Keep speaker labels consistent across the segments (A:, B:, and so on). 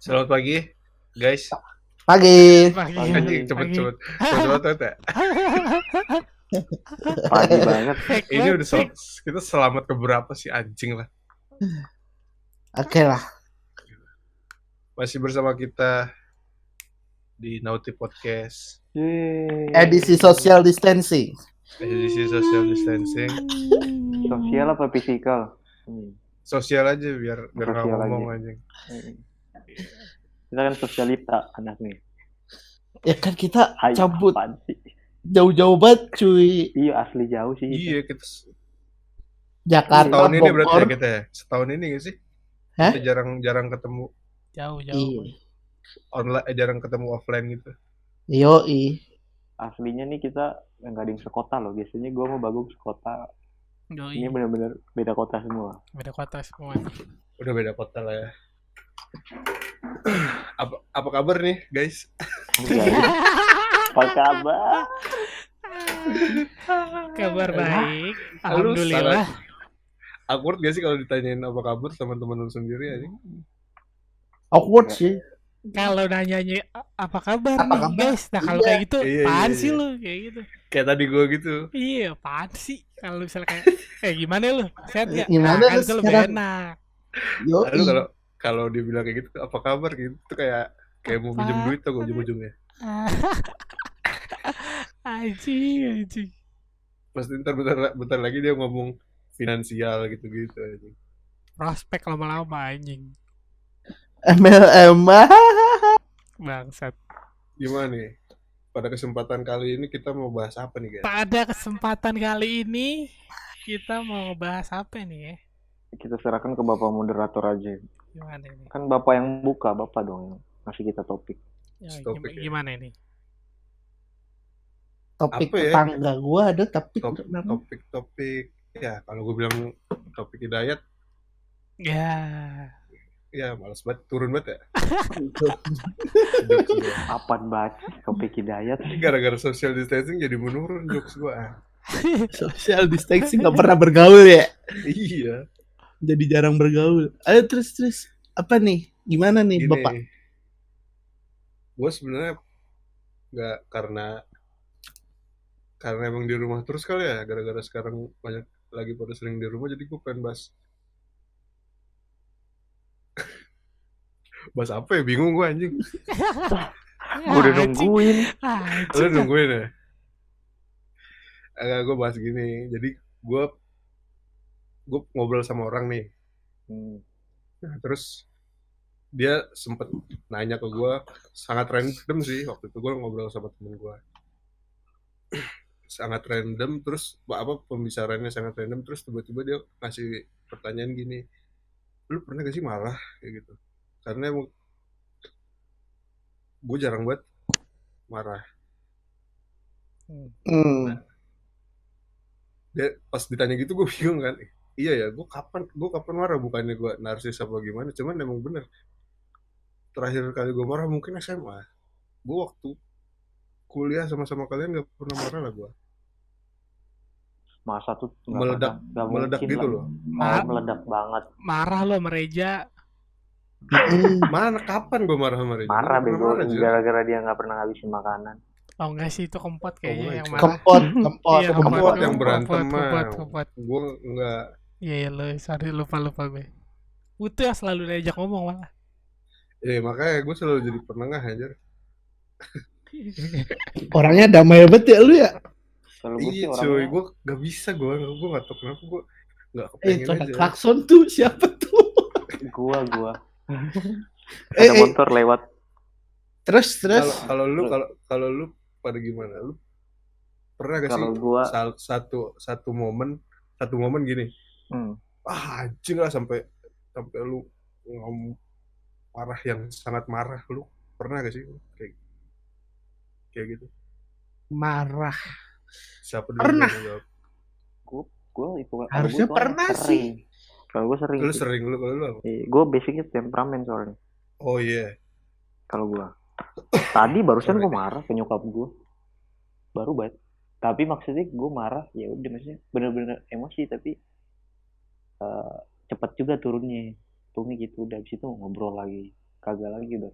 A: Selamat pagi, guys.
B: Pagi.
A: Anjing cepet-cepet. Cepet-cepet ya.
C: Pagi banget.
A: Ini udah kita selamat ke berapa sih anjing lah.
B: Oke lah.
A: Masih bersama kita di Naughty Podcast.
B: Edisi social distancing.
A: Edisi social distancing.
C: Sosial apa fisikal?
A: Sosial aja biar nggak
C: Sosial
A: ngomong
C: aja.
A: anjing.
C: Kita kan sosialita anaknya.
B: Ya kan kita
C: Hai,
B: cabut
C: apaan sih?
B: jauh-jauh banget cuy.
C: Iya asli jauh sih.
A: Iya kita
B: Jakarta,
A: setahun ini berarti ya
B: Bogor.
A: kita ya. Setahun ini nggak sih?
B: Hah?
A: Kita jarang ketemu
D: Jauh.
B: Iya.
A: online, jarang ketemu offline gitu.
B: Yoi.
C: Aslinya nih kita nggak ada yang sekota loh. Biasanya gue mau Bagong sekota. Ini
D: Yoi,
C: benar-benar beda kota semua.
D: beda kota semua.
A: Udah beda kota lah ya. Apa kabar nih, guys?
C: Apa kabar?
D: Kabar baik,
A: Lu
D: alhamdulillah.
A: Awkward gak sih kalau ditanyain apa kabar sama teman lu sendiri aja?
B: Awkward sih.
D: Kalau nanyanya apa kabar
B: Apa
D: nih
B: kabar?
D: guys, nah kalau
B: Iya.
D: kayak gitu,
A: Iya,
D: apaan
A: iya,
D: sih
A: iya.
D: lu kayak gitu?
A: Kayak tadi gue gitu.
D: Iya, apaan sih? Kalau misalnya kayak, gimana lu? Sehat ya?
B: Gimana
D: Nah, kan
B: lu
D: itu lebih
B: sekarang?
D: enak.
A: Lalu
B: Yoi.
A: kalau dibilang kayak gitu apa kabar gitu tuh kayak mau pinjam
D: Apa?
A: duit tuh ujung-ujungnya.
D: Anjing.
A: Pasti ntar bentar lagi dia ngomong finansial gitu-gitu aja.
D: Prospek lama-lama anjing.
B: MLM.
D: Bangsat.
A: Gimana nih? Pada kesempatan kali ini kita mau bahas apa nih, guys?
D: Pada kesempatan kali ini kita mau ngebahas apa nih ya?
C: Kita serahkan ke bapak moderator aja.
D: Gimana nih?
C: Kan bapak yang buka, bapak dong yang ngasih kita topik.
D: Ya,
A: Topik ya.
D: gimana ini?
B: Topik
A: Apa ya?
B: tetangga gua ada tapi
A: Topik ya kalau gue bilang topik hidayat
D: Ya,
A: males banget, turun banget ya.
C: Apaan banget topik hidayat?
A: Gara-gara social distancing jadi menurun jokes gue.
B: social distancing nggak pernah bergaul ya.
A: Iya.
B: Jadi jarang bergaul. Ayo terus apa nih? Gimana nih
A: Gini,
B: Bapak?
A: gue sebenarnya nggak karena emang di rumah terus kali ya, gara-gara sekarang banyak lagi pada sering di rumah, jadi gue pengen bahas apa ya, bingung gue anjing.
C: Gue udah nungguin.
A: Lu nungguin ya? Gue bahas gini, jadi gue ngobrol sama orang nih. Nah, terus dia sempet nanya ke gue, sangat random sih waktu itu, gue ngobrol sama temen gue. Sangat random, terus pembicaranya sangat random, terus tiba-tiba dia ngasih pertanyaan gini, lu pernah gak sih marah kayak gitu? Karena emang gue jarang banget marah. Dia pas ditanya gitu gue bingung kan, iya ya, gue kapan marah, bukannya gue narsis apa gimana, cuman emang bener terakhir kali gue marah mungkin SMA. Gue waktu kuliah sama kalian gak pernah marah lah gue.
C: Masa tuh
A: Meledak gitu loh.
C: Meledak banget.
D: Marah lo sama Reja.
A: Mana kapan gue marah sama Reja?
C: Marah bego gara-gara dia nggak pernah ngabisin makanan.
D: Oh enggak sih, itu Kempot kayaknya yang marah.
B: Kempot.
D: Iya,
A: Kempot yang berantem mah.
D: Kempot.
A: Gue enggak.
D: Iya lo, sorry lupa gue. Itu yang selalu diajak ngomong malah.
A: Makanya gue selalu jadi penengah aja.
B: Orangnya damai banget ya lu ya.
A: Iya cuy, gue gak bisa, gue gak tau kenapa gue gak kepengen aja.
B: Klakson tuh siapa tuh?
C: Gua ada motor lewat.
B: Terus
A: kalau lu pada gimana? Lu pernah gak sih satu momen gini? Anjing lah sampai lu ngomong marah, yang sangat marah. Lu pernah gak sih kayak gitu?
B: Marah.
A: Siapa dulu?
B: Pernah.
C: Gue itu
B: harusnya pernah sih.
C: Kalau gue sering.
A: Lu sering, kalau lu apa?
C: Gue basicnya temperamen soalnya.
A: Oh iya.
C: Kalau gue tadi barusan gue marah ke nyokap gue, baru banget. Tapi maksudnya gue marah ya udah, maksudnya bener-bener emosi, tapi cepat juga turunnya gitu. Udah abis itu ngobrol lagi. kagak lagi, udah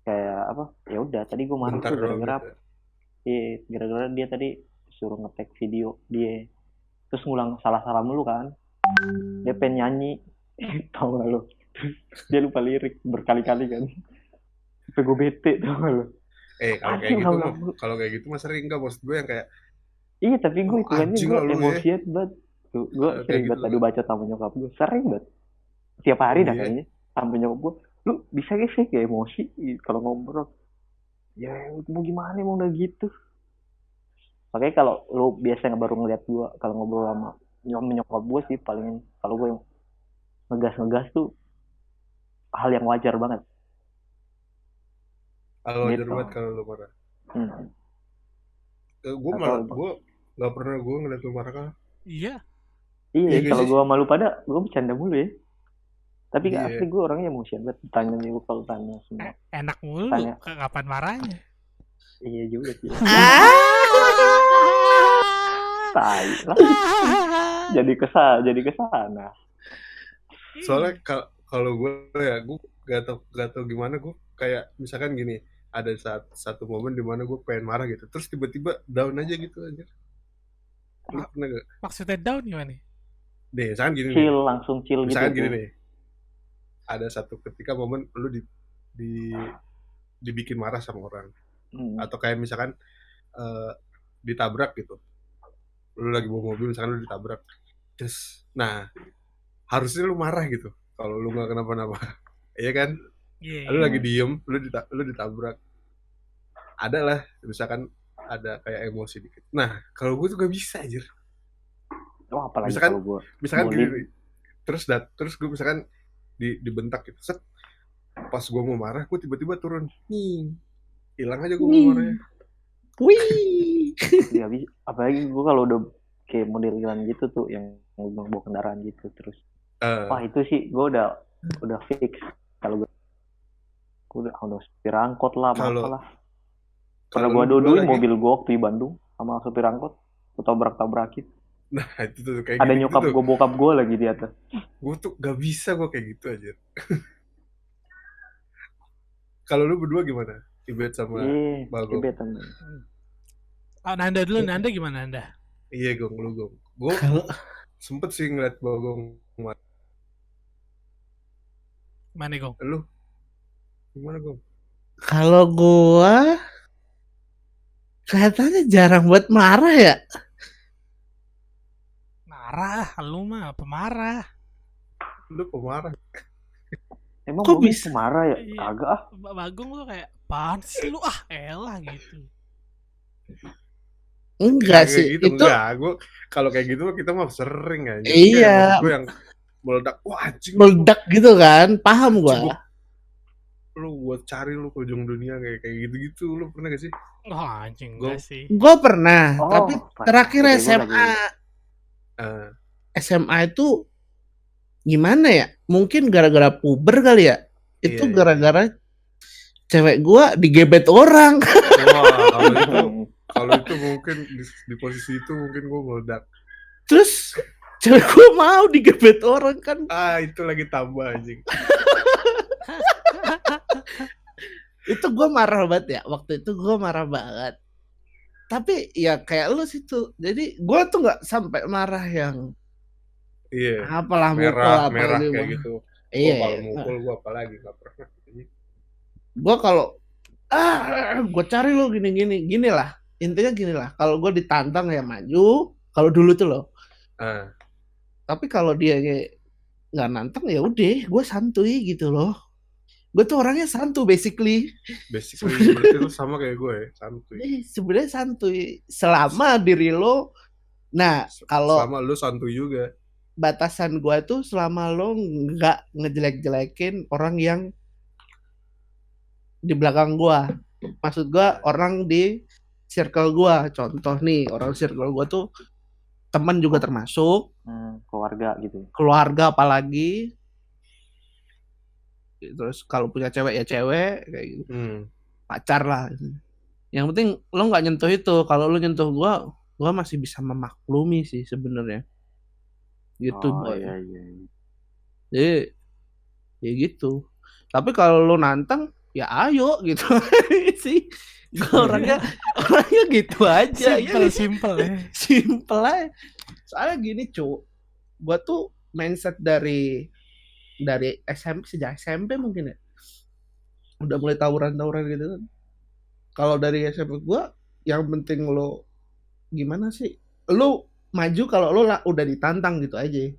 C: kayak apa ya udah tadi gue marah
A: Bentar
C: tuh gara-gara
A: doang gitu.
C: gara-gara dia tadi suruh ngetek video dia terus ngulang salah-salah mulu kan, dia pengen nyanyi tau gak lo, dia lupa lirik berkali-kali kan, sampai gue bete tau gak lo.
A: Kalau kayak gitu mah sering, enggak, maksud gue yang kayak
C: iya tapi gue hitungannya
A: anjing
C: gue
A: lah lu ya.
C: emosian banget tuh, gue sering
A: Kayak
C: banget
A: gitu
C: adu
A: lah.
C: baca sama nyokap gue, sering banget tiap hari dah
A: Iya.
C: kayaknya sampai nyokap gue, lu bisa gak sih kayak emosi kalau ngobrol, ya mau gimana emang udah gitu. Makanya kalau lu biasanya baru ngeliat gue kalau ngobrol sama nyokap gue sih paling, kalau gue yang ngegas tuh hal yang wajar banget.
A: Kalau wajar
C: Gitu.
A: banget kalau lu marah. Gue
C: Atau
A: malah
C: emang-
A: gue nggak pernah gue ngeliat lu marah kan.
D: Iya.
C: Iya,
A: Iya
C: kalau
A: sih?
C: gue malu pada gue bercanda mulu ya. Tapi
A: Iya.
C: asli gue orangnya emosian banget. Tanya nih kalau tanya semua.
D: Enak mulu.
C: Tanya.
D: Kapan marahnya?
C: Iya juga sih. Tai lah. jadi kesana.
A: Soalnya kalau gue ya, gue gak tau gimana, gue kayak misalkan gini, ada satu momen dimana gue pengen marah gitu, terus tiba-tiba down aja gitu aja. Lu pernah gak?
D: Maksudnya down gimana?
A: Deh, misalkan gini
C: Chill,
A: nih.
C: langsung chill
A: Misalkan
C: gitu.
A: gini nih. Ada satu ketika momen lu dibikin marah sama orang. Atau kayak misalkan ditabrak gitu. Lu lagi bawa mobil, misalkan lu ditabrak. Terus, nah, harusnya lu marah gitu kalau lu nggak kenapa-napa. Iya kan?
D: Yeah.
A: Lu lagi diem, lu ditabrak. Ada lah, misalkan ada kayak emosi dikit. Nah, kalau gue tuh gak bisa aja.
C: Oh, apalagi
A: Misalkan-
C: kalau gue
A: Misalkan gini, terus gue misalkan dibentak gitu, set, pas gue mau marah, gue tiba-tiba turun, hilang aja gue mau marahnya.
B: Wih.
C: ya, apalagi gue kalau udah kayak model-modelan gitu tuh yang bawa kendaraan gitu terus. Wah itu sih gue udah fix kalau gue udah supir angkot lah, apalah. Karena gue adu-aduin mobil gue waktu di Bandung sama supir angkot, gue tabrak-tabrakin.
A: Nah itu tuh kayak
C: ada
A: gitu,
C: nyokap gue, bokap gue lagi di atas.
A: Gue tuh gak bisa gue kayak gitu aja. Kalau lu berdua gimana? Ibet sama Bagong.
C: Ibet sama.
D: Nanda dulu, Nanda gimana Nanda?
A: Iya Gong, lu Gong. Gue sempet sih ngeliat Bagong.
D: Mana Gong?
A: Lu gimana Gong?
B: Kalau gua kelihatannya jarang buat marah ya.
D: Marah, lu mah pemarah.
A: Lu pemarah.
C: Emang
B: kok
C: gue
B: bisa
C: pemarah ya?
D: Iya.
C: Kagak ah.
D: Bagong lu kayak apaan sih lu elah gitu.
B: Enggak sih
A: gitu,
B: itu
A: enggak. Gue kalau kayak gitu kita mah sering aja.
B: Iya.
A: Gue yang meledak, wah anjing.
B: Meledak gitu kan, paham gua.
A: Lu buat cari lu ke ujung dunia kayak gitu-gitu, lu pernah gak sih?
D: Oh anjing enggak sih.
B: Gua pernah, tapi terakhir SMA. SMA itu gimana ya? Mungkin gara-gara puber kali ya. Itu gara-gara cewek gua digebet orang.
A: Wah, kalau itu mungkin di posisi itu mungkin gua meledak.
B: Terus cewek gua mau digebet orang kan.
A: Itu lagi tambah anjing.
B: Itu gue marah banget ya, waktu itu gue marah banget. Tapi ya kayak lu situ, jadi gue tuh nggak sampai marah yang apalah
A: merah
B: mukul
A: kayak gitu.
B: Iya.
A: Kalau mukul gue apalagi nggak pernah.
B: Gue kalau gue cari lo gini lah, intinya gini lah. Kalau gue ditantang ya maju. Kalau dulu tuh lo. Tapi kalau dia nggak nantang ya udah, gue santuy gitu loh. Gue tuh orangnya santuy basically
A: berarti lu sama kayak gue ya, santuy.
B: Sebenarnya santuy selama diri lo. Nah kalau
A: selama lu santuy juga,
B: batasan gue tuh selama lo nggak ngejelek-jelekin orang yang di belakang gue. Maksud gue orang di circle gue. Contoh nih, orang circle gue tuh teman juga termasuk,
C: keluarga gitu.
B: Keluarga apalagi. Terus kalau punya cewek ya cewek kayak gitu. Pacar lah. Yang penting lo nggak nyentuh itu. Kalau lo nyentuh gue masih bisa memaklumi sih sebenarnya. Gitu boy.
C: Iya.
B: Jadi ya gitu. Tapi kalau lo nantang, ya ayo gitu sih. Orangnya gitu aja.
D: Simple ya.
B: Simple aja. Soalnya gini gue tuh mindset dari SMP, sejak SMP mungkin ya. Udah mulai tawuran gitu kan. Kalau dari SMP gue, yang penting lo gimana sih? Lo maju kalau lo udah ditantang gitu aja.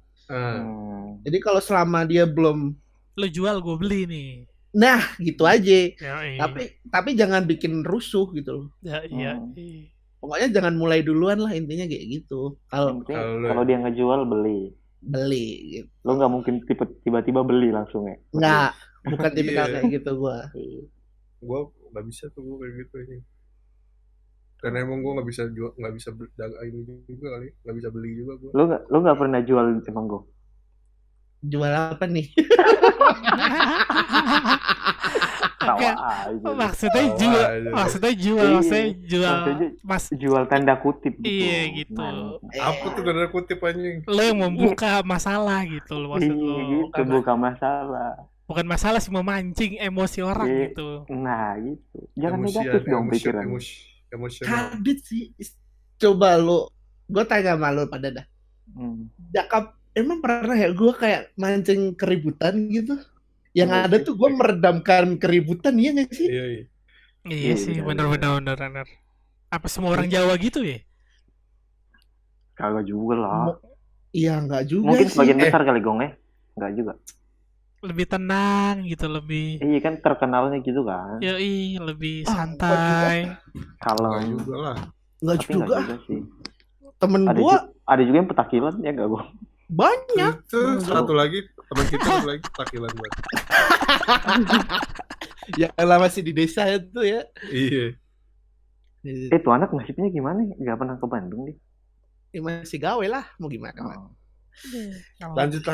B: Jadi kalau selama dia belum,
D: lo jual gue beli nih.
B: Nah gitu aja. Tapi jangan bikin rusuh gitu loh.
D: Iya.
B: Pokoknya jangan mulai duluan lah, intinya kayak gitu.
C: Kalau dia ngejual beli
B: gitu.
C: Lo nggak mungkin tiba-tiba beli langsung ya?
B: Nggak, bukan tipikal kayak gitu gue
A: nggak bisa tuh gue kayak gitu ini. Karena emang gue nggak bisa ini juga kali, nggak bisa beli juga gue.
C: Lo nggak pernah jual emang gue?
B: Jual apa nih?
D: Maksudnya jual
C: tanda kutip gitu.
D: Iya gitu.
A: Apa tuh tanda kutip anjing?
D: Lo yang membuka masalah gitu lo maksud lo.
C: Gitu, buka masalah.
D: Bukan masalah sih, memancing emosi orang gitu.
C: Nah gitu. Jangan negatif dong pikiran.
A: Emosional.
B: Kadit sih. Coba lo, gue tanya sama lo pada dah. Jakap, emang pernah ya gue kayak mancing keributan gitu? Yang ada tuh gue meredamkan keributan, iya gak sih?
D: Iya sih, bener. Apa semua orang Jawa gitu ya?
C: Kagak juga lah.
B: Iya, enggak juga.
C: Mungkin sebagian besar kali Gong ya? Enggak juga.
D: Lebih tenang gitu, lebih.
C: Iya kan terkenalnya gitu kan.
D: Yoi, lebih santai.
C: Kalau
A: juga lah.
B: Enggak juga
C: sih.
B: Temen gue
C: ada juga yang petakilan ya enggak Gong?
B: Banyak.
A: Itu satu lagi teman kita petakilan buat.
B: Ya lah masih di desa itu ya.
A: Iya.
C: Tuh anak nasibnya gimana? Gak pernah ke Bandung nih.
B: Ya masih gawe lah, mau gimana?
A: Lanjut.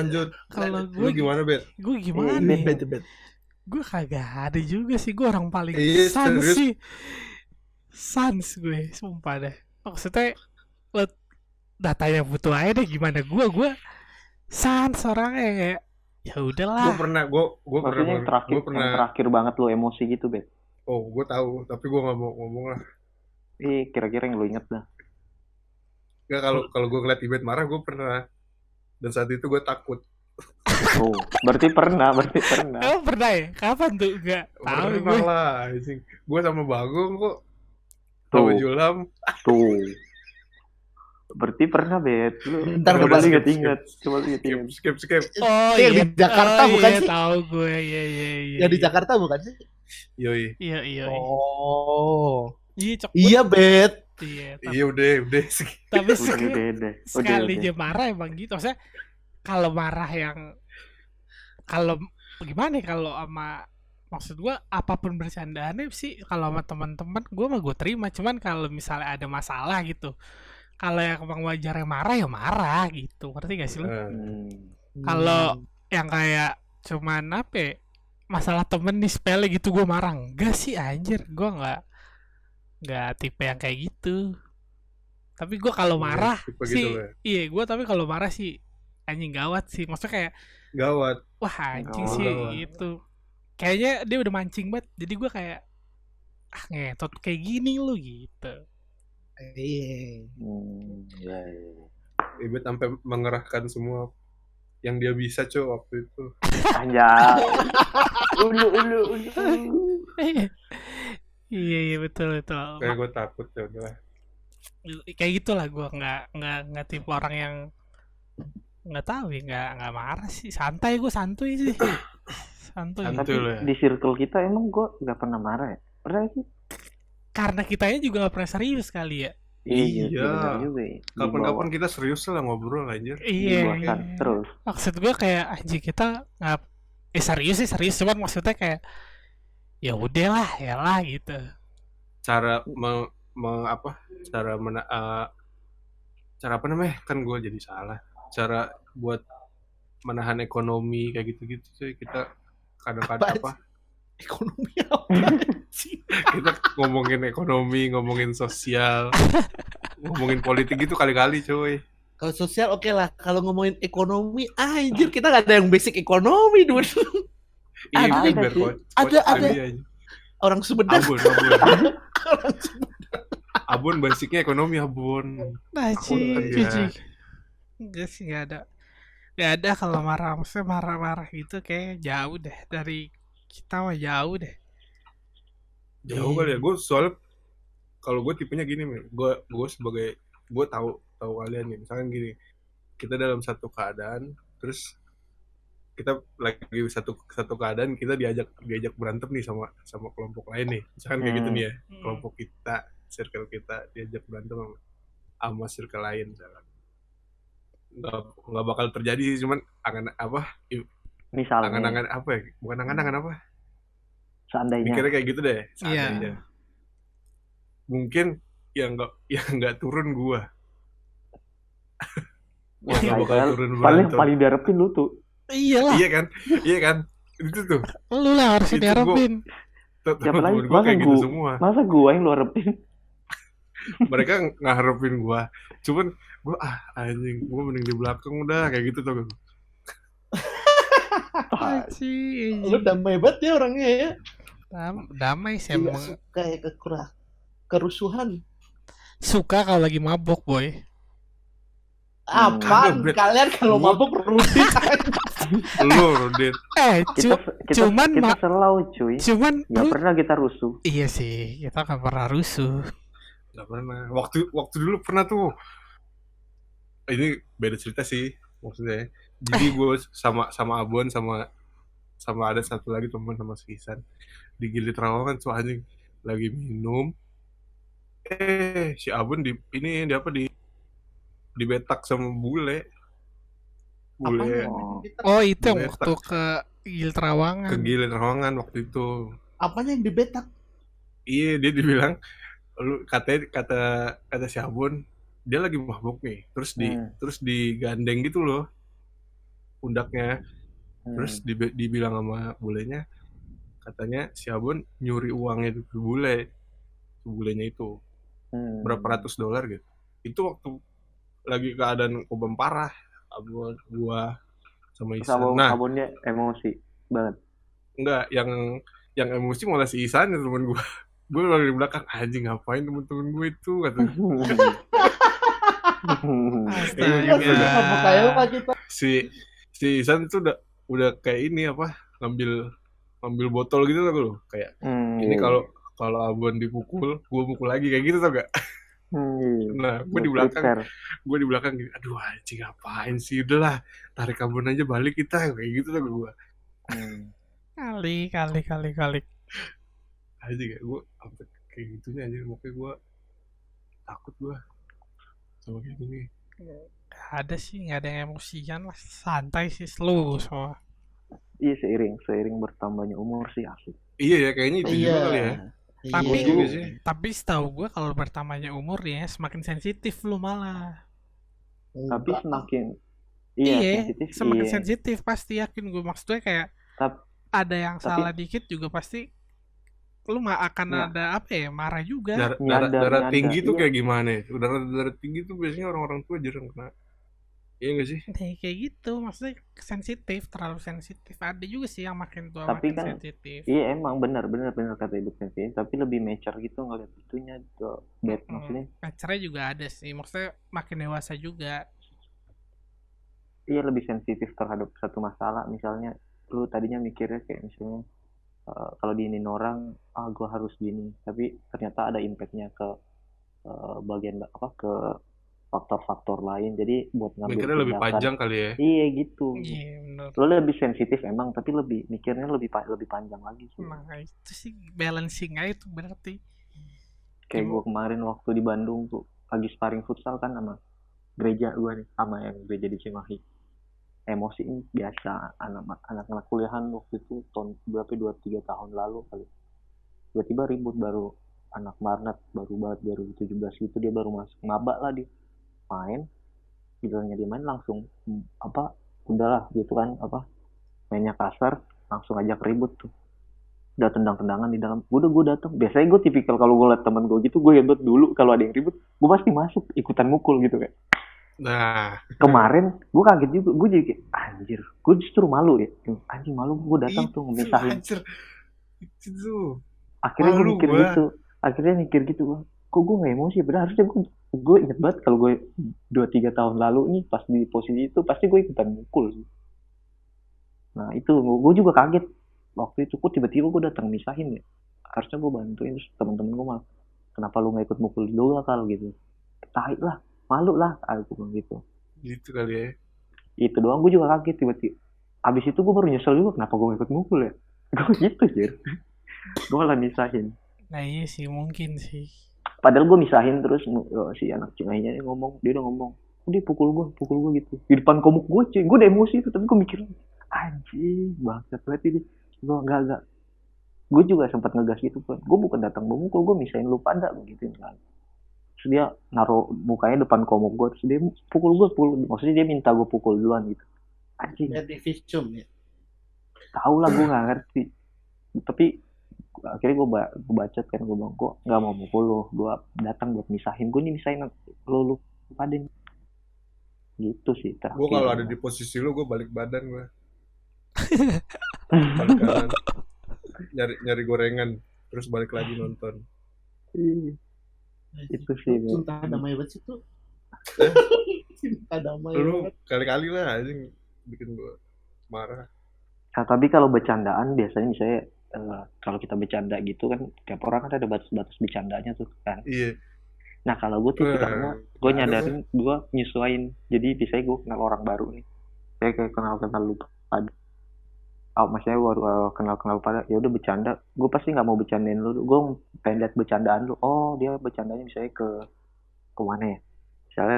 D: Kalau
A: gue gimana, Bet?
D: Gue gimana?
B: Bet.
D: Gue kagak ada juga sih, gue orang paling sans sih. Sans gue, sumpah deh. Maksudnya lo datanya butuh aja deh, gimana gue sans orangnya kayak ya udahlah.
A: Gue pernah
C: terakhir banget lo emosi gitu, Bet.
A: Oh, gue tahu, tapi gue nggak mau ngomong lah.
C: Kira-kira yang lo inget dah.
A: Nggak, kalau gue ngeliat Ibet marah, gue pernah. Dan saat itu gue takut.
C: Oh, berarti pernah.
D: Oh, pernah ya? Kapan tuh? Nggak tahu gue.
A: Pernah lah, gue sama Bagong kok. Sama Julam.
C: Tuh. Berarti pernah, Bet.
B: Ntar
C: coba lihat.
A: Skip.
D: Oh
B: iya. Di Jakarta bukan sih?
D: Tahu gue. Iya.
B: Ya di Jakarta bukan sih?
A: Yoi.
D: Iya.
B: Oh.
D: Iya,
B: Bet.
A: Iya udah.
D: Tapi sekali aja marah emang gitu. Maksudnya kalau marah kalau gimana ya, kalau sama maksud gue apapun bercandaannya sih kalau sama teman-teman gue terima. Cuman kalau misalnya ada masalah gitu, kalau yang emang wajarnya marah ya marah gitu. Ngerti gak sih lu? Kalau yang kayak cuman masalah temen nih sepele gitu gue marah, enggak sih anjir. Gue nggak tipe yang kayak gitu. Tapi gue kalau marah sih gitu ya? Gue tapi kalau marah sih anjing gawat sih. Maksudnya kayak
A: gawat.
D: Wah anjing sih gitu. Kayaknya dia udah mancing banget. Jadi gue kayak ngetot kayak gini lu gitu.
C: Iya.
A: Ibet sampai mengerahkan semua yang dia bisa waktu itu.
C: Anjay. Ulu.
D: Iya betul.
A: Kayak gue takut ya udah.
D: Kayak gitulah gue nggak tipe orang yang nggak tahu ya, nggak marah sih, santai sih.
C: Tapi di circle kita emang gue nggak pernah marah ya, pernah sih?
D: Karena kitanya juga nggak pernah serius kali ya.
A: Iya. Kapan-kapan kita serius lah ngobrol anjir.
D: Iya.
C: Terus.
D: Maksud gue kayak anjir kita nggak serius cuman maksudnya kayak ya udahlah ya lah gitu.
A: Cara cara apa namanya, kan gue jadi salah, cara buat menahan ekonomi kayak gitu sih kita kadang-kadang
B: ekonomi apa sih?
A: Kita ngomongin ekonomi, ngomongin sosial, ngomongin politik gitu kali-kali coy.
B: Kalau sosial oke lah, kalau ngomongin ekonomi anjir kita nggak ada yang basic ekonomi dulu. Ada orang Sumedang.
A: Abon basicnya ekonomi Abon.
D: Enggak sih, nggak ada kalau marah, maksudnya marah gitu kayak jauh deh dari kita mah, jauh
A: kali ya. Gue soalnya kalau gue tipenya gini, gue sebagai gue tahu kalian nih, misalkan gini, kita dalam satu keadaan, terus kita lagi satu keadaan, kita diajak berantem nih sama kelompok lain nih, misalkan kayak gitu nih ya, kelompok kita, circle kita diajak berantem sama circle lain, misalkan nggak bakal terjadi sih, cuman angan-angan apa ya, bukan angan-angan apa,
C: seandainya
A: mikirnya kayak gitu deh, seandainya mungkin yang nggak turun gua.
C: Yang nggak bakal turun paling diharapin lu tuh.
D: Iya
A: kan itu tuh
D: lu lah harus diharapin.
C: Siapa lagi? Masa gua yang lu harapin?
A: Mereka ngarepin gua, cuman gua anjing, gua mending di belakang udah, kayak gitu tuh.
B: Lu damai banget ya orangnya ya.
D: Damai sih emang.
B: Suka ya kerusuhan.
D: Suka kalau lagi mabok, boy.
B: Apaan? Kalian kalau mabok Rudin.
A: Lu Rudin.
D: Cuman
C: kita selalu cuy.
D: Cuman
C: nggak pernah kita rusuh.
D: Iya sih, kita nggak pernah rusuh.
A: Nggak pernah. Waktu dulu pernah tuh. Ini beda cerita sih maksudnya. Jadi gue sama Abon sama ada satu lagi teman sama si Isan di Gili Trawangan tuh, anjing lagi minum. Si Abon dibetak sama bule.
D: Oh, itu yang waktu ke Gili Trawangan.
A: Ke Gili Trawangan waktu itu.
B: Apanya yang dibetak?
A: Iya, dia dibilang, lu kata si Abon, dia lagi mabuk nih, terus digandeng gitu loh pundaknya. Terus dibilang sama bulenya, katanya si Abon nyuri uangnya itu ke bulenya itu. Berapa ratus dolar gitu. Itu waktu lagi keadaan kobam parah, Abon, gua sama Isan.
C: Abonnya emosi banget.
A: Enggak, yang emosi malah si Isan, temen gua. Gue lagi di belakang, anjing ngapain temen-temen gue itu, katanya. Si Isan tuh udah kayak ini ngambil botol gitu loh, kayak ini kalau Abon dipukul, gue mukul lagi, kayak gitu tau gak? Nah, gue di belakang gini, aduh anjing ngapain sih, udahlah tarik Abon aja, balik kita, kayak gitu tau gak gue.
D: Kali
A: aja kayak gue sampai kayak gitunya aja, makanya gue takut gue sama kayak gini.
D: Gak ada yang emosian lah, santai sih, slow soalnya.
C: Iya, seiring bertambahnya umur sih asik.
A: Iya ya, kayaknya itu juga kali ya.
D: Tapi setahu gue kalau bertambahnya umur ya semakin sensitif lu malah.
C: Tapi semakin
D: semakin sensitif pasti, yakin gue, maksudnya kayak ada yang salah dikit juga pasti lu akan ada marah juga.
A: Darah tinggi tuh kayak gimana ya? Darah tinggi tuh biasanya orang-orang tua jarang kena. Iya nggak sih?
D: Kayak gitu, maksudnya sensitif, terlalu sensitif. Ada juga sih yang makin tua
C: tapi
D: makin
C: kan,
D: sensitif.
C: Iya emang benar kata Ibu sensitif, tapi lebih mature gitu ngeliat itunya tuh, maksudnya.
D: Mature juga ada sih, maksudnya makin dewasa juga.
C: Iya, lebih sensitif terhadap satu masalah, misalnya lu tadinya mikirnya kayak misalnya kalau diinin orang, gue harus gini, tapi ternyata ada impactnya ke bagian ke faktor-faktor lain, jadi buat ngambil
A: mikirnya lebih panjang kali ya.
C: Iya gitu.
D: Iya,
C: lo lebih sensitif emang, tapi mikirnya lebih panjang lagi sih.
D: Nah itu sih balancing aja tuh berarti.
C: Kayak gue kemarin waktu di Bandung tuh lagi sparring futsal kan sama gereja gue nih, sama yang gereja di Cimahi. Emosi ini biasa anak-anak kuliahan waktu itu tahun berapa, 2-3 tahun lalu kali, tiba-tiba ribut, baru anak Marnat baru 17 itu, dia baru masuk maba lah, dia main, bilangnya dia main langsung udahlah gitu kan, mainnya kasar, langsung ajak ribut tuh, udah tendang-tendangan di dalam. Gue datang, biasanya gue tipikal kalau gue liat teman gue gitu, gue hebat dulu, kalau ada yang ribut gue pasti masuk ikutan mukul gitu kayak.
A: Nah,
C: kemarin gue kaget juga, gue jadi anjir, gue justru malu ya, anjing malu gue datang tuh ngemisahin.
A: Itu
C: akhirnya gue mikir gitu, kok gue nggak emosi, padahal harusnya gue inget banget kalau gue 2-3 tahun lalu nih pas di posisi itu pasti gue ikutan mukul sih. Nah itu gue juga kaget waktu itu, kok tiba-tiba gue datang misahin ya, harusnya gue bantuin. Terus teman-teman gue malah, kenapa lu nggak ikut mukul juga kalau gitu, tai lah, malu lah, aku bilang gitu
A: kali ya.
C: Itu doang, gue juga kaget tiba-tiba. Abis itu gue baru nyesel juga kenapa gue ikut mukul ya. Gue gitu Jir. Gue malah misahin.
D: Nah iya sih, mungkin sih.
C: Padahal gue misahin terus si anak ceweknya ngomong, dia udah ngomong, dia pukul gue gitu di depan komuk gue cuy. Gue udah emosi itu, tapi gue mikir anjing bangsat banget ini. Gue enggak. Gue juga sempat ngegas gitu kan. Gue bukan datang memukul, gue misahin lu pada begitu kan. Terus dia naruh mukanya depan komuk gue, terus dia pukul gue. Maksudnya dia minta gue pukul duluan gitu. Anjing.
B: Jadi visum ya. Tahu
C: lah, gue nggak ngerti. Tapi akhirnya gue bacot kan, gue bilang gue nggak mau mukul lo, gue datang buat misahin. Gue nih misahin lu paden. Gitu sih.
A: Gue kalau ada di posisi lu, gue balik badan gue. Balik kanan. Nyari gorengan, terus balik lagi nonton.
C: Itu sih
B: cinta damai banget sih tuh. Cinta damai
A: lu banget. Kali-kali lah anjing bikin gue marah.
C: Nah, tapi kalau bercandaan biasanya misalnya kalau kita bercanda gitu kan, tiap orang kan ada batas-batas bercandanya tuh kan.
A: Iya.
C: Nah kalau gue tuh karena gue nyadarin gue nyesuain, jadi biasanya gue kenal orang baru nih, saya kayak kenal lu pada, maksudnya gue kenal pada, ya udah bercanda, gue pasti nggak mau bercandain lu, gue pengen lihat bercandaan lu. Oh dia bercandanya misalnya ke mana ya, misalnya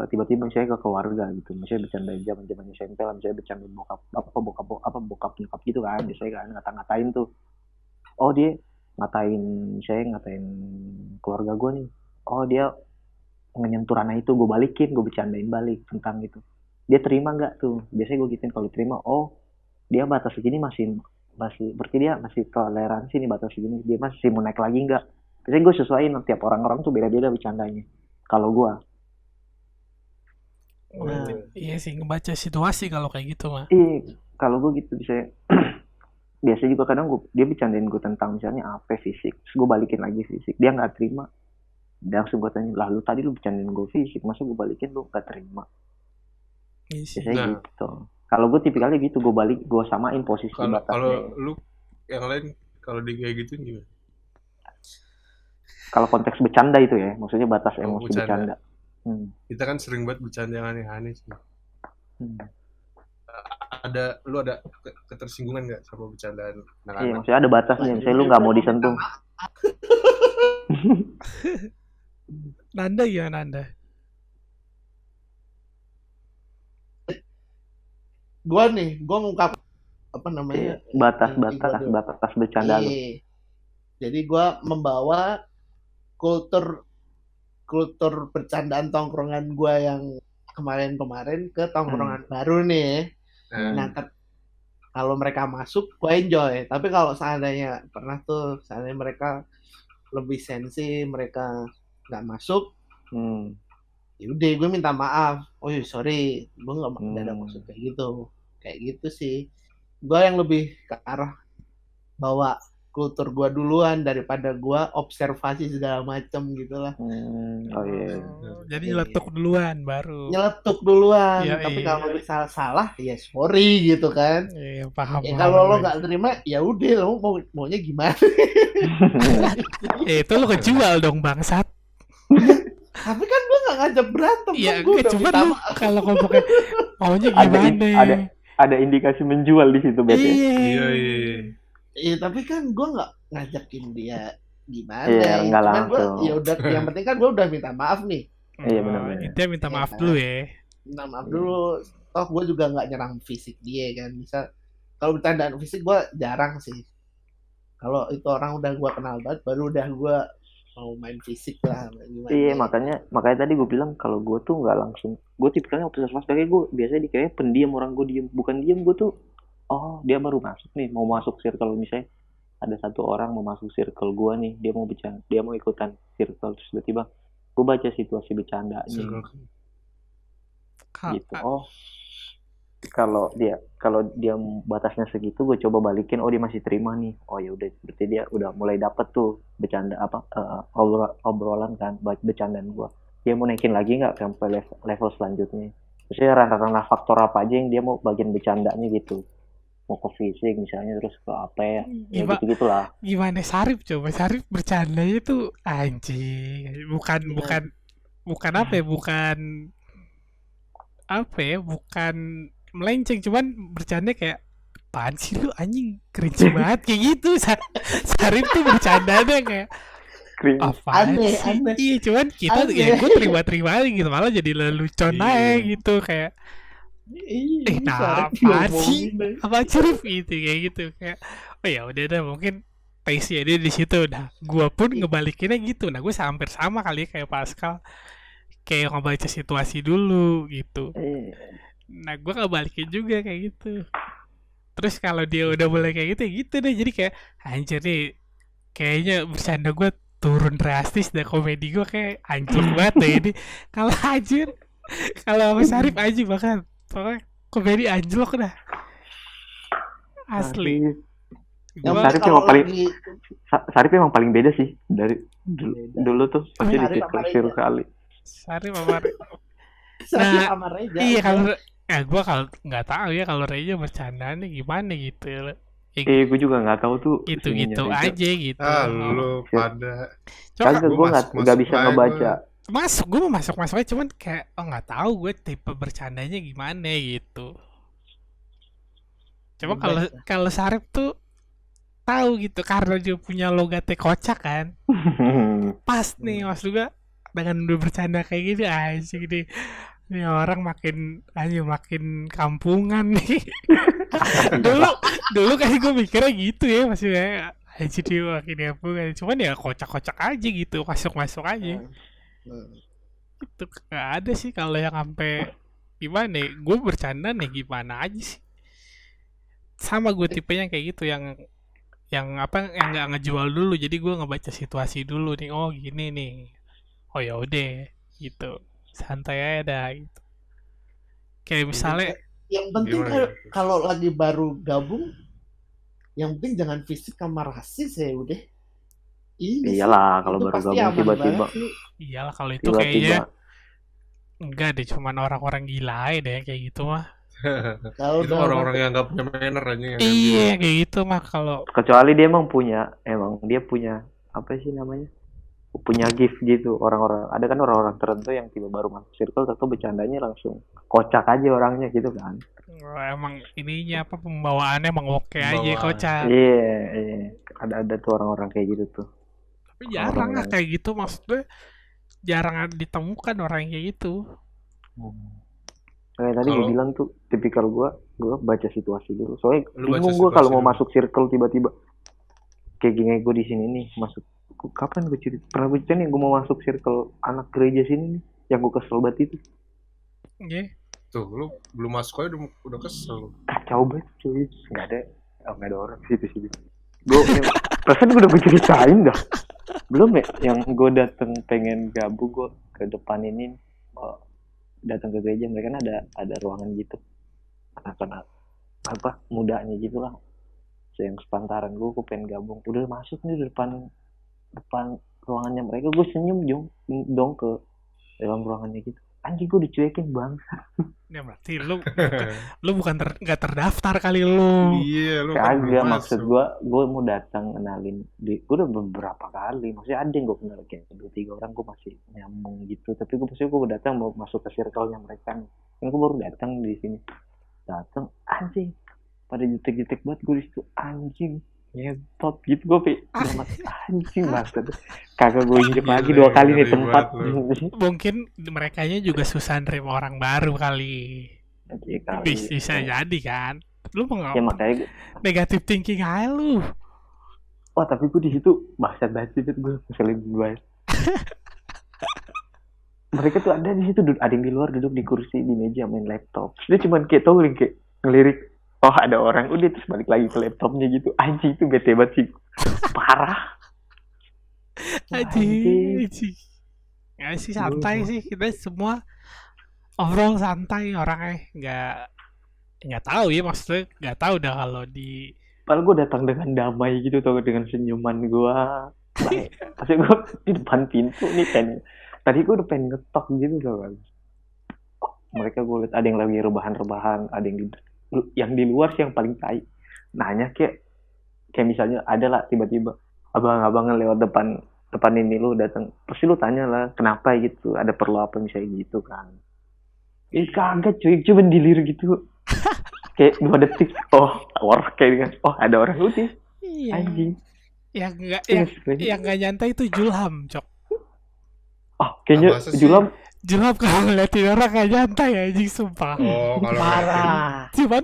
C: tiba-tiba misalnya ke keluarga gitu, misalnya bercandain zaman SMP lah, misalnya bercandain bokap nyokap gitu kan, biasanya kan ngata-ngatain tuh. Oh dia ngatain keluarga gue nih, oh dia nyentuh ranah itu, gue balikin, gue bercandain balik tentang itu. Dia terima nggak tuh, biasanya gue gituin. Kalau terima, oh dia batas segini masih berarti dia masih toleransi nih, batas segini dia masih mau naik lagi nggak. Biasanya gue sesuaiin, tiap orang tuh beda-beda bercandanya kalau gue.
D: Iya sih, ngebaca situasi kalau kayak gitu mah.
C: Iya, kalau gue gitu bisa. Biasanya juga kadang dia bercandain gue tentang misalnya apa fisik, terus gue balikin lagi fisik, dia nggak terima. Dan langsung gue tanya, lah lu tadi lu bercandain gue fisik, masa gue balikin lu nggak terima? Biasanya gitu. Kalau gue tipikalnya gitu, gue samain posisi batasnya.
A: Kalau lu yang lain kalau dia kayak gitu gimana?
C: Kalau konteks bercanda itu ya, maksudnya batas emosi bercanda.
A: Kita kan sering banget bercanda yang aneh-aneh sih. Lu ada ketersinggungan nggak sama bercandaan anak-anak?
C: Iya, maksudnya ada batasnya, misalnya lu nggak mau disentuh.
D: Nanda ya Nanda.
B: Gua ngungkap apa namanya,
C: batas bercanda lu.
B: Jadi gua membawa kultur bercandaan tongkrongan gua yang kemarin ke tongkrongan baru nih. Nah, kalau mereka masuk gua enjoy, tapi kalau seandainya mereka lebih sensi, mereka nggak masuk, ya udah gue minta maaf, oh sorry, gue nggak ada maksud kayak gitu sih. Gue yang lebih ke arah bawa kultur gue duluan daripada gue observasi segala macam gitulah.
D: Jadi nyeletuk duluan baru.
B: Ya, tapi kalau misal salah ya sorry gitu kan.
D: Iya, paham.
B: Ya kalau lo nggak terima ya udah, lo maunya gimana?
D: Itu lo kejual dong bangsat.
B: Tapi kan gue nggak ngajak berantem.
D: Iya, cuma lu kalau ngomongnya maunya gimana?
C: Ada indikasi menjual di situ berarti.
B: Iya, tapi kan gue nggak ngajakin dia gimana.
C: Iya, nggak langsung.
B: Ya udah, yang penting kan gue udah minta maaf nih.
C: Iya benar.
D: Dia minta maaf dulu ya.
B: Minta maaf dulu. Toh gue juga nggak nyerang fisik dia kan. Bisa kalau bercandaan fisik gue jarang sih. Kalau itu orang udah gue kenal banget, baru udah gue mau main fisik lah.
C: Iya, makanya tadi gue bilang kalau gue tuh nggak langsung. Gue tipikalnya observasi, kayak gue biasanya dikira pendiam, orang gue diem. Bukan diem, gue tuh dia baru masuk nih, mau masuk circle. Misalnya ada satu orang mau masuk circle gue nih, dia mau ikutan circle, terus tiba-tiba gue baca situasi bercandanya gitu. kalau dia batasnya segitu, gue coba balikin, oh dia masih terima nih, oh ya udah, berarti dia udah mulai dapet tuh bercanda obrolan kan, bercandaan gue. Dia mau naikin lagi nggak sampai level selanjutnya, terus ya ranah faktor apa aja yang dia mau bagian bercandanya gitu, mau ke fisik misalnya, terus ke apa ya gitu gitulah.
D: Gimana Sarip coba, Sarip bercandanya tuh anjing, bukan apa ya, bukan melenceng, cuman bercanda kayak apaan sih lu anjing, cringe banget kayak gitu. Sarip tuh bercandanya kayak apaan sih? Iya, cuman kita ya gue terima aja gitu, malah jadi lelucon aja gitu, kayak apa sih Sarip gitu, kayak gitu, kayak oh ya udah dah, mungkin pace dia di situ. Udah gue pun ngebalikinnya gitu. Nah gue hampir sama kali kayak Pascal, kayak ngebaca situasi dulu gitu. Nah gue ngebalikin juga kayak gitu. Terus kalau dia udah mulai kayak gitu deh, jadi kayak anjir nih, kayaknya bercanda gue turun drastis dan komedi gue kayak anjir banget deh ini. Kalau anjir, kalau sama Sarip anjir bahkan pokoknya komedi anjlok dah asli.
C: Sarip emang paling beda sih dari dulu tuh, pasti di situ kali.
D: Sarip sama Reja. Iya, kalau gue kalau nggak tahu ya kalau Reja bercandanya gimana gitu.
C: Gue juga nggak tahu tuh.
D: Gitu aja gitu.
A: Lu pada.
C: Kagak, gue nggak bisa ngebaca.
D: Gue mau masuknya, cuman kayak nggak tahu gue tipe bercandanya gimana gitu. Cuma kalau Sarip tuh tahu gitu, karena dia punya logatnya kocak kan. Pas nih mas juga dengan bercanda kayak gini aja gini. Ini orang makin kampungan nih. dulu kan gue mikirnya gitu ya, maksudnya aja dia makin kampungan. Cuman ya kocak-kocak aja gitu, masuk aja. Itu gak ada sih kalau yang sampai gimana ya, gue bercanda nih gimana aja sih. Sama gue tipenya kayak gitu, yang nggak ngejual dulu, jadi gue ngebaca situasi dulu nih, oh gini nih, oh ya udah gitu, santai aja dah gitu. Kayak misalnya
B: yang penting kalau lagi baru gabung, yang penting jangan fisik sama rasis ya udah.
C: Iyalah kalau baru gabung tiba-tiba.
D: Iyalah kalau itu kayaknya enggak deh, cuman orang-orang gila deh kayak gitu mah.
A: Itu orang-orang yang nggak punya manner aja.
D: Iya kayak gitu mah. Kalau
C: kecuali dia dia punya apa sih namanya, punya gift gitu. Orang-orang ada kan orang-orang tertentu yang tiba baru masuk circle atau bercandanya langsung kocak aja orangnya gitu kan.
D: Emang ininya apa, pembawaannya emang oke aja kocak.
C: Iya. Ada tuh orang-orang kayak gitu tuh.
D: Tapi jarang lah kayak gitu, maksudnya jarang ditemukan orang yang kayak gitu.
C: Kayak tadi gue bilang tuh, tipikal gue baca situasi dulu. Soalnya bingung gue kalau mau masuk circle tiba-tiba kayak gini, gue di sini nih masuk. Kapan gue pernah cerita nih gue mau masuk circle anak gereja sini nih, yang gue kesel banget itu.
D: Iya.
A: Tuh, lu belum masuk aja udah kesel.
C: Kacau banget cuy. Nggak ada orang situ. Gue perasaan gue udah ceritain dah. Belum ya, yang gue dateng pengen gabung gue ke depan ini, datang ke gereja, mereka kan ada ruangan gitu, anak-anak apa mudanya gitulah, yang sepantaran gue pengen gabung, udah masuk nih depan ruangannya mereka, gue senyum dong ke dalam ruangannya gitu, anjing gue dicuekin bangsa.
D: Ya berarti lu bukan nggak terdaftar kali lu.
A: Iya, lu
C: kagak, maksud gue mau datang kenalin, gue udah beberapa kali, maksudnya ada yang gue kenal kayak 2-3 orang, gue masih nyambung gitu, tapi gue datang mau masuk ke circle-nya mereka nih, kan gue baru datang di sini, anjing pada jutek banget gue di situ, anjing ngetot gitu, gue anjing banget, kagak gue injek lagi 2 kali nih tempat.
D: Mungkin merekanya juga susah nerima orang baru kali. Bisa jadi kan, lu mau
C: ya, makanya
D: negatif thinking aja lu.
C: Wah tapi gue di situ bangsat banget sih, gue ngeselin banget. Mereka tuh ada di situ, ada yang di luar duduk di kursi di meja main laptop, dia cuma kayak tau kayak ngelirik, oh ada orang, udah terus balik lagi ke laptopnya gitu. Anjing itu bete banget sih, parah.
D: Anjing. Nggak sih, santai sih, kita semua overall santai orangnya, nggak tahu ya, maksudnya nggak tahu dah kalau di.
C: Padahal gue datang dengan damai gitu tuh, dengan senyuman gue. Pasti gue di depan pintu nih tadi gue udah pengen ngetok gitu tuh kan. Mereka gue liat ada yang lagi rebahan, ada yang di luar sih yang paling tai. Nanya kayak misalnya ada lah tiba-tiba abang-abangan lewat depan ini lu datang, pasti lu tanya lah kenapa gitu, ada perlu apa misalnya gitu kan. Ini kagak cuy, cuma dilirik gitu. Kayak 2 detik, ada orang putih.
D: Iya.
C: Anjing.
D: Yang nggak nyantai itu Julham, Cok.
C: Kayaknya Julham
D: kalau ngeliatin orang nggak nyantai anjing, sumpah.
A: Kalau
B: parah.
D: Cuman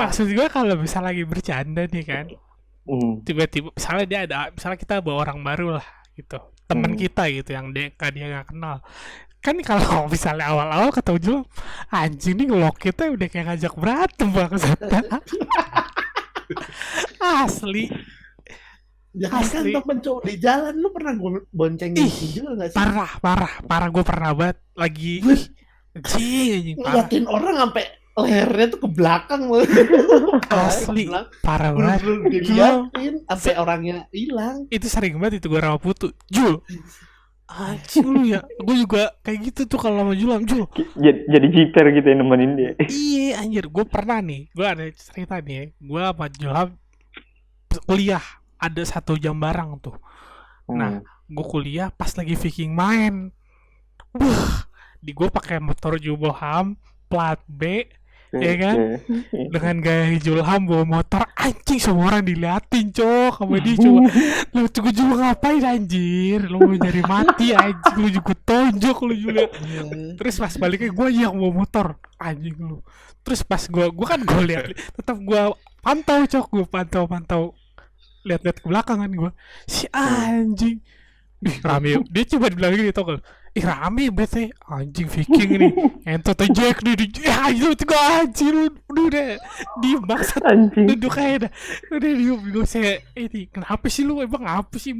D: maksud gue kalau misalnya lagi bercanda nih kan, tiba-tiba misalnya kita bawa orang baru lah gitu, teman kita gitu yang dia nggak kenal. Kan kalau misalnya awal-awal ketemu Julham, anjing nih ngelokitnya udah kayak ngajak berantem banget. Asli.
B: Jangan kan temen cowok di jalan, lu pernah boncengin juga gak sih?
D: Parah, gue pernah banget lagi
B: ngeliatin orang sampai lehernya tuh ke belakang loh.
D: Asli, parah banget.
B: Diliatin sampai orangnya hilang.
D: Itu sering banget itu gue sama Putu. Jul, anjing lu ya, gue juga kayak gitu tuh kalau sama Julham. Jul
C: jadi jiper gitu yang nemenin dia.
D: Iya anjir, gue pernah nih, gue ada cerita nih, gue sama Julham kuliah ada 1 jam bareng tuh. Nah, gue kuliah pas lagi Viking main. Di gue pakai motor Julham plat B, ya kan? Dengan gaya Julham bawa motor, anjing semua orang diliatin, Cok, sama dia. Coba lu juga ngapain anjir, lu mau nyari mati anjing, lu juga tonjok lu juga. Terus pas baliknya gue yang bawa motor, anjing lu. Terus pas gue kan gue lihat, tetap gue pantau, Cok, gue pantau lihat-lihat ke belakang kan gue, si anjing, rame. Dia coba bilang gini, tau gak, rame bete anjing Viking nih, entot Jack nih, itu tuh anjing, udah diem banget, duduk aja dah, udah diem. Gue saya ini kenapa sih lu, emang apa sih,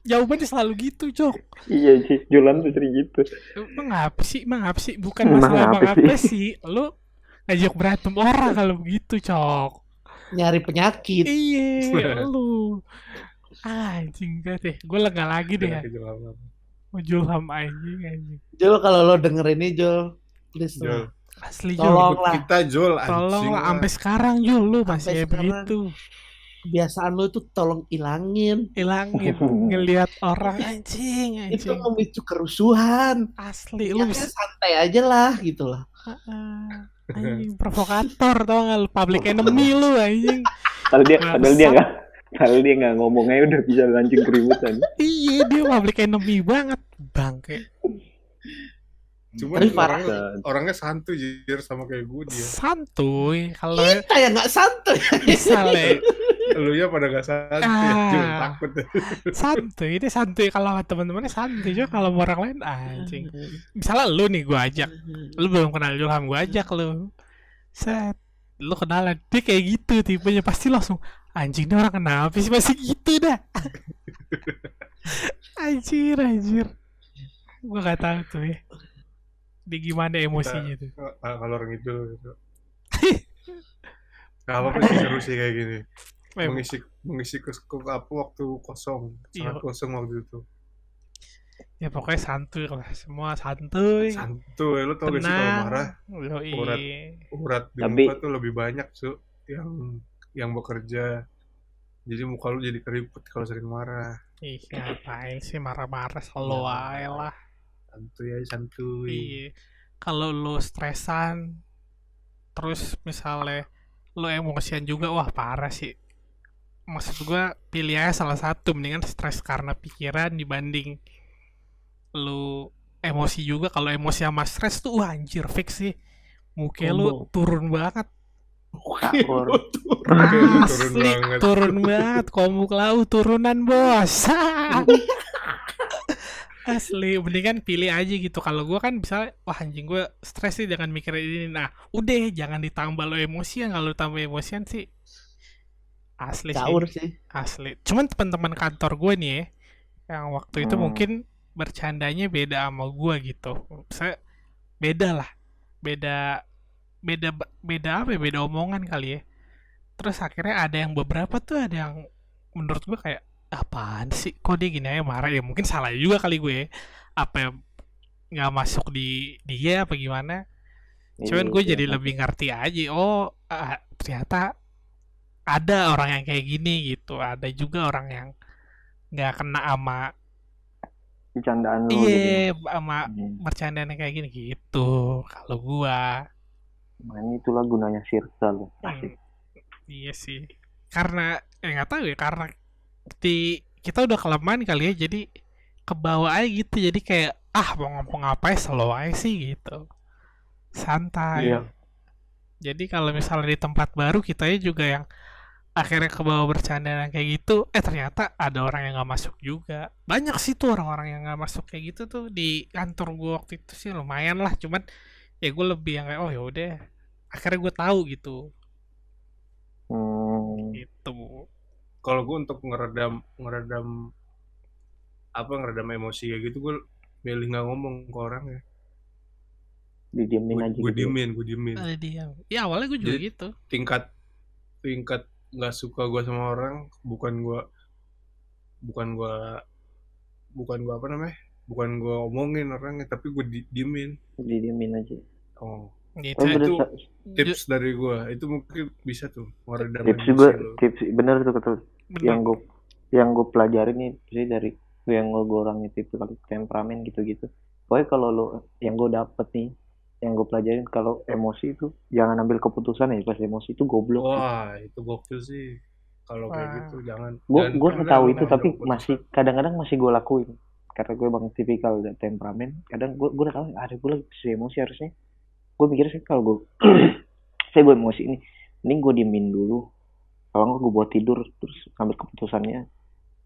D: jawabannya selalu gitu, Cok.
C: Iya sih, Julham tuh sering gitu.
D: Emang apa sih, bukan masalah emang apa sih, lu ngajak berantem orang kalau begitu, Cok.
B: Nyari penyakit.
D: Iya, lu anjing deh, gue lega lagi deh ya. Julham anjing.
B: Jul, kalau lo denger ini Jul, please Jul.
D: Asli
B: tolong lah.
A: Kita Jul,
D: tolong lah. Sampai sekarang Jul lu masih begitu.
B: Kebiasaan lo itu tolong ilangin
D: ngelihat orang anjing.
B: Itu memicu kerusuhan.
D: Asli lu
B: santai aja lah gitu lah.
D: Anjing provokator, tau gak lu, public enemy lu anjing.
C: Kalau dia nggak ngomong aja udah bisa lancing keributan.
D: Iya, dia public enemy banget, bangke.
A: Cuma orangnya santuy jujur, sama kayak gue dia.
D: Santuy, kalau
B: kita yang nggak santuy.
D: Misalnya
A: lu ya pada nggak santuy, takut.
D: Santuy kalau teman-temannya santuy, juga kalau orang lain anjing. Misalnya lu nih, gue ajak, lu belum kenal Julham, gue ajak lu, lu kenalan, dia kayak gitu tipenya, pasti langsung anjing, ini orang kenapa sih masih gitu dah. Anjir, gue gak tahu tuh ya, dia gimana emosinya tuh.
A: Kalau orang itu nggak apa-apa sih, seru sih kayak gini. Mengisi waktu kosong, sangat kosong waktu itu.
D: Ya pokoknya santuy lah, semua santuy.
A: Lu tau gak sih kalau marah, urat di muka tuh lebih banyak yang bekerja. Jadi muka lu jadi keriput kalau sering marah.
D: Ih, ngapain sih marah-marah, selalu aja lah.
A: Santuy.
D: Iya. Kalau lu stresan, terus misalnya lu emosian juga, wah parah sih. Maksud gue, pilih aja salah satu, mendingan stres karena pikiran dibanding lu emosi juga. Kalau emosi sama stres tuh anjir fix sih, muka lu turun banget. Turun banget, komuk lau turunan bos. Asli, mendingan pilih aja gitu. Kalau gue kan misalnya, wah anjing gue stres sih, jangan mikirin ini. Nah udah, jangan ditambah lo emosian. Kalau tambah emosian sih asli sih. Asli. Cuman teman-teman kantor gue nih ya, yang waktu itu mungkin bercandanya beda sama gue gitu. Saya beda beda apa ya, beda omongan kali ya. Terus akhirnya ada yang beberapa tuh ada yang menurut gue kayak apaan sih kok dia gini aja marah, ya mungkin salah juga kali gue, apa yang nggak masuk di dia apa gimana. Cuman gue jadi lebih ngerti aja, oh ternyata ada orang yang kayak gini gitu, ada juga orang yang nggak kena sama
C: bercandaan lu
D: iya gitu. Sama bercandaan kayak gini gitu kalau gua.
C: Itulah gunanya circle asik.
D: Iya sih, karena nggak tahu ya, karena kita udah kelamaan kali ya, jadi kebawa aja gitu, jadi kayak mau ngomong apa ya slow aja sih gitu, santai. Iya. Jadi kalau misalnya di tempat baru kita juga yang akhirnya kebawa bercandaan kayak gitu, ternyata ada orang yang nggak masuk juga. Banyak sih tuh orang-orang yang nggak masuk kayak gitu tuh di kantor gue waktu itu sih, lumayan lah. Cuman ya gue lebih yang kayak oh ya udah, akhirnya gue tahu gitu. Gitu.
A: Kalau gue untuk ngeredam emosi kayak gitu, gue milih nggak ngomong ke orang ya.
C: Didiemin aja.
A: Gue diemin.
D: Diam. Ya awalnya gue juga jadi, gitu.
A: Tingkat nggak suka gue sama orang bukan gue omongin orangnya, tapi gue didiemin
C: aja.
A: Oh gitu. Itu tips dari gue, itu mungkin bisa tuh meredam emosi lo.
C: Tips bener tuh betul. Yang gue pelajarin nih sih dari yang gue orangnya tipe kalau temperamen gitu. Pokoknya kalau lo yang gue dapet nih, yang gue pelajarin kalau emosi itu jangan ambil keputusan ya pas emosi itu goblok.
A: Wah itu gokil sih kalau kayak gitu, jangan.
C: Gue tahu itu tapi masih kadang-kadang masih gue lakuin karena gue bang tipikal temperamen. Kadang gue udah tahu ada gue lagi emosi, harusnya gue mikir sih kalau gue gue emosi ini gue diemin dulu, kalau nggak gue buat tidur terus ngambil keputusannya.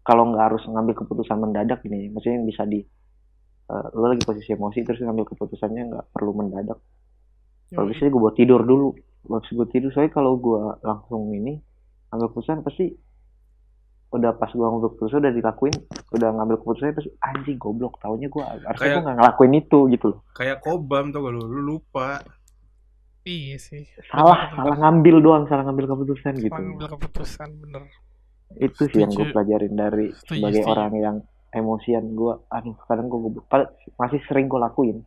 C: Kalau nggak harus ngambil keputusan mendadak ini, maksudnya yang bisa lo lagi posisi emosi terus ngambil keputusannya nggak perlu mendadak. Kalau bisa gue buat tidur dulu, habis gue tidur. Soalnya kalau gue langsung ambil keputusan pasti udah pas gue ngambil keputusan udah dilakuin, udah ngambil keputusannya terus anjing goblok, taunya gue harusnya gue nggak ngelakuin itu gitu loh.
A: Kayak Kobam tau gak lu lupa.
D: Iya sih.
C: Salah ngambil keputusan gitu.
D: Ngambil keputusan bener.
C: Itu sih yang gue pelajarin dari sebagai orang yang emosian. Gue kadang gue masih sering gue lakuin.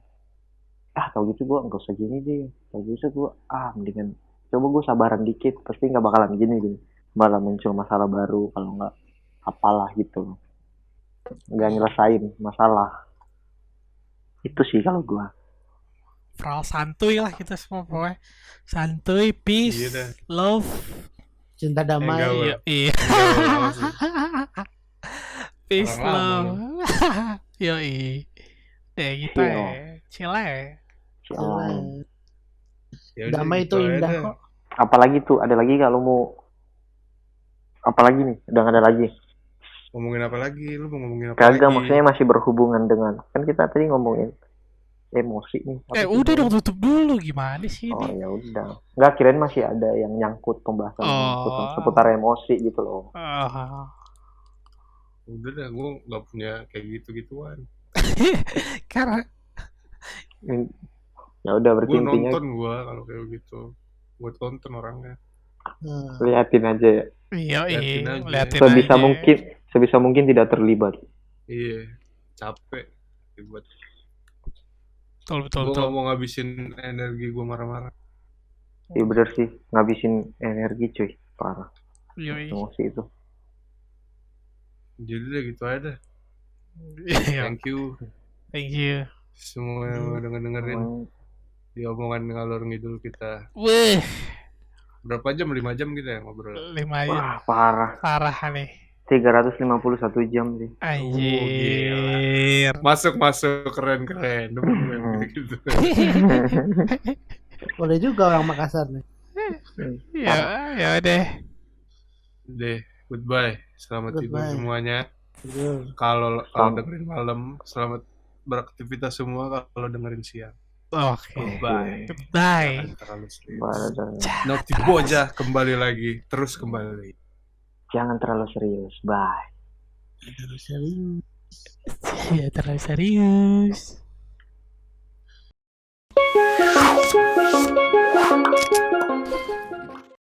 C: Kalau gitu gue nggak usah gini deh. Kalau gitu gue mendingan coba gue sabaran dikit, pasti nggak bakalan gini, malah muncul masalah baru kalau nggak apalah gitu, nggak nyelesain masalah. Itu sih kalau gue.
D: Peral santuy lah kita semua pokoknya. Santuy, peace, love,
B: cinta damai.
D: Iya. Peace, love. Yoi. Gitu ya. Chill.
B: Damai itu indah kok.
C: Apalagi tuh ada lagi kalau mau apalagi nih, udah gak ada lagi.
A: Ngomongin apa lagi? Lu mau ngomongin apa
C: lagi?
A: Kagak,
C: maksudnya masih berhubungan dengan, kan kita tadi ngomongin emosi nih.
D: Udah dong, tutup dulu, gimana sih ini?
C: Oh ya udah. Enggak, kirain masih ada yang nyangkut pembahasan seputar emosi gitu loh.
A: Udah dah, gue nggak punya kayak gitu-gituan.
D: Karena
C: ya udah, berarti intinya
A: nonton gue kalau kayak gitu, gue tonton orangnya.
C: Liatin aja ya.
D: Iya,
C: liatin sebisa mungkin tidak terlibat.
A: Iya, capek ribet.
D: Betul.
A: Gue nggak mau ngabisin energi gue marah-marah.
C: Iya bener sih, ngabisin energi cuy, parah.
D: Yoi.
C: Emosi itu.
A: Jadi udah gitu aja. Thank you. Semua yang dengerin di omongan ngalor ngidul kita.
D: Wih.
A: Berapa jam? 5 jam kita ya ngobrol?
D: 5 jam.
C: Wah, parah
D: nih.
C: 351 jam sih.
D: Anjir.
A: Masuk keren. Gitu.
B: Boleh juga orang Makassar nih.
D: Ya deh.
A: Goodbye. Selamat tidur semuanya. Kalau dengerin malam, selamat beraktivitas semua kalau dengerin siang.
D: Oke.
A: Goodbye.
D: Jangan
A: terlalu serius. Naughty Bocah kembali lagi. Jangan
C: terlalu serius. Bye.
D: Terlalu serius.